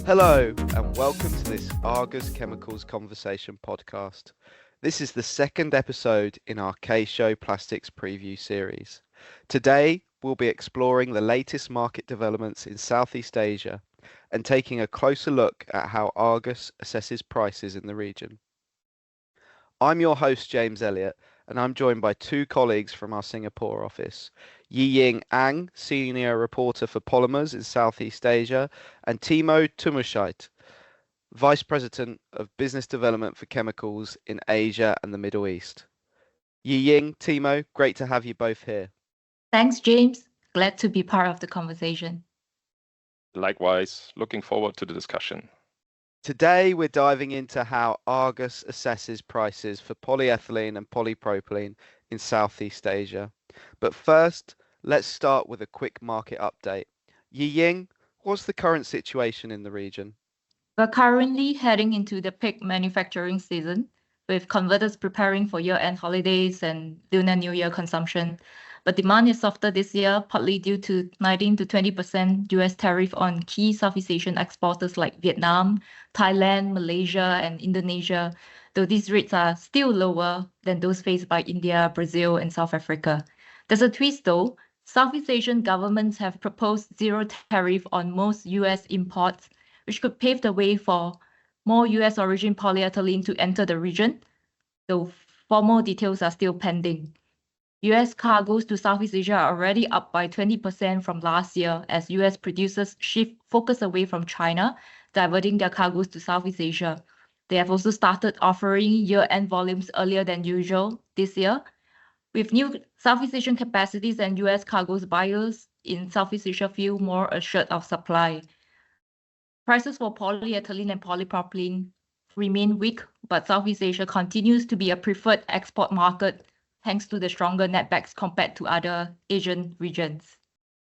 Hello, and welcome to this Argus Chemicals Conversation podcast. This is the second episode in our K-Show Plastics preview series. Today, we'll be exploring the latest market developments in Southeast Asia and taking a closer look at how Argus assesses prices in the region. I'm your host, James Elliott, and I'm joined by two colleagues from our Singapore office, Yee Ying Ang, Senior Reporter for Polymers in Southeast Asia, and Timo Tumuscheit, Vice President of Business Development for Chemicals in Asia and the Middle East. Yee Ying, Timo, great to have you both here. Thanks, James. Glad to be part of the conversation. Likewise, looking forward to the discussion. Today, we're diving into how Argus assesses prices for polyethylene and polypropylene in Southeast Asia. But first, let's start with a quick market update. Yee Ying, what's the current situation in the region? We're currently heading into the peak manufacturing season, with converters preparing for year-end holidays and Lunar New Year consumption. But demand is softer this year, partly due to 19 to 20% US tariff on key Southeast Asian exporters like Vietnam, Thailand, Malaysia, and Indonesia, though these rates are still lower than those faced by India, Brazil, and South Africa. There's a twist though. Southeast Asian governments have proposed zero tariff on most US imports, which could pave the way for more US origin polyethylene to enter the region, though formal details are still pending. US cargoes to Southeast Asia are already up by 20% from last year as US producers shift focus away from China, diverting their cargoes to Southeast Asia. They have also started offering year-end volumes earlier than usual this year. With new Southeast Asian capacities and US cargoes, buyers in Southeast Asia feel more assured of supply. Prices for polyethylene and polypropylene remain weak, but Southeast Asia continues to be a preferred export market thanks to the stronger netbacks compared to other Asian regions.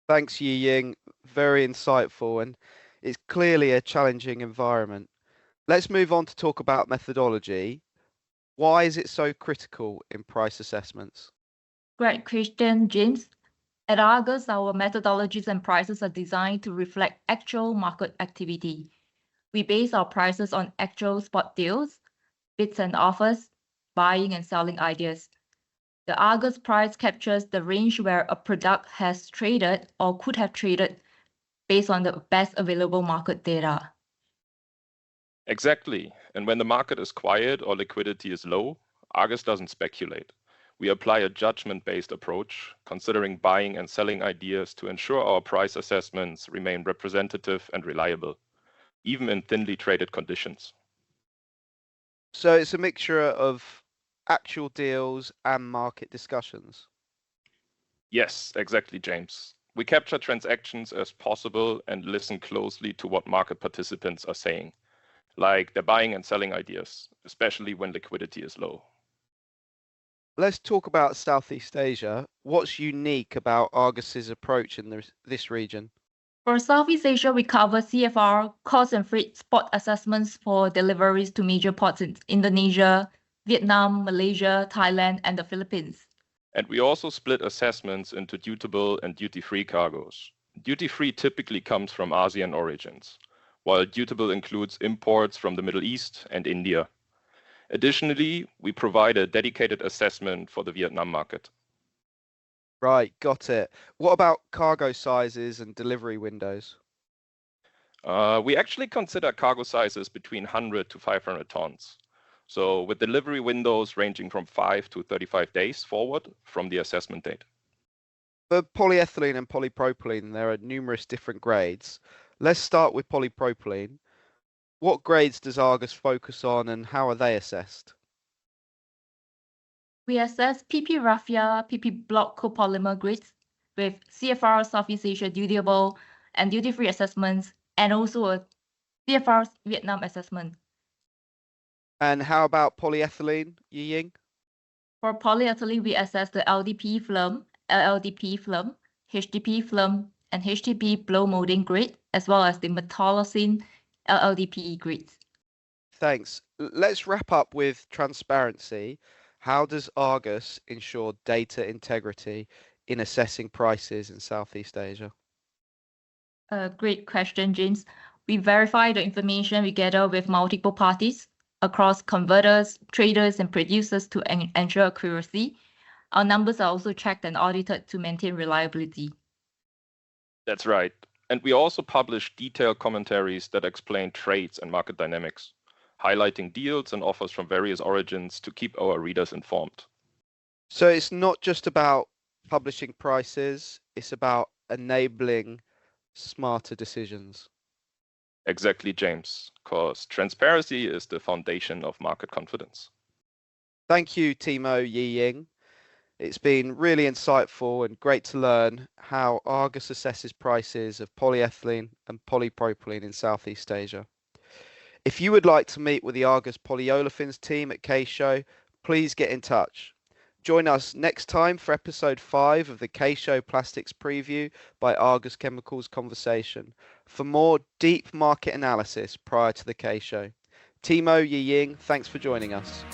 Thanks, Yee Ying. Very insightful, and it's clearly a challenging environment. Let's move on to talk about methodology. Why is it so critical in price assessments? Great question, James. At Argus, our methodologies and prices are designed to reflect actual market activity. We base our prices on actual spot deals, bids and offers, buying and selling ideas. The Argus price captures the range where a product has traded or could have traded based on the best available market data. Exactly. And when the market is quiet or liquidity is low, Argus doesn't speculate. We apply a judgment-based approach, considering buying and selling ideas to ensure our price assessments remain representative and reliable, even in thinly traded conditions. So it's a mixture of actual deals and market discussions. Yes, exactly, James. We capture transactions as possible and listen closely to what market participants are saying, like they're buying and selling ideas, especially when liquidity is low. Let's talk about Southeast Asia. What's unique about Argus's approach in this region? For Southeast Asia, we cover CFR, cost and freight spot assessments for deliveries to major ports in Indonesia, Vietnam, Malaysia, Thailand, and the Philippines. And we also split assessments into dutiable and duty-free cargoes. Duty-free typically comes from ASEAN origins, while dutiable includes imports from the Middle East and India. Additionally, we provide a dedicated assessment for the Vietnam market. Right, got it. What about cargo sizes and delivery windows? We actually consider cargo sizes between 100 to 500 tons. So with delivery windows ranging from 5 to 35 days forward from the assessment date. For polyethylene and polypropylene, there are numerous different grades. Let's start with polypropylene. What grades does Argus focus on and how are they assessed? We assess PP raffia, PP block copolymer grades with CFR Southeast Asia dutiable and duty-free assessments, and also a CFR Vietnam assessment. And how about polyethylene, Yee Ying? For polyethylene, we assess the LDP film, LLDP film, HDP film, and HDP blow molding grade, as well as the metallocene LLDPE grades. Thanks. Let's wrap up with transparency. How does Argus ensure data integrity in assessing prices in Southeast Asia? Great question, James. We verify the information we gather with multiple parties across converters, traders, and producers to ensure accuracy. Our numbers are also checked and audited to maintain reliability. That's right. And we also publish detailed commentaries that explain trades and market dynamics, highlighting deals and offers from various origins to keep our readers informed. So it's not just about publishing prices, it's about enabling smarter decisions. Exactly, James, because transparency is the foundation of market confidence. Thank you, Timo, Yee Ying. It's been really insightful and great to learn how Argus assesses prices of polyethylene and polypropylene in Southeast Asia. If you would like to meet with the Argus polyolefins team at K-Show, please get in touch. Join us next time for episode 5 of the K-Show Plastics Preview by Argus Chemicals Conversation for more deep market analysis prior to the K-Show. Timo, Yee Ying, thanks for joining us.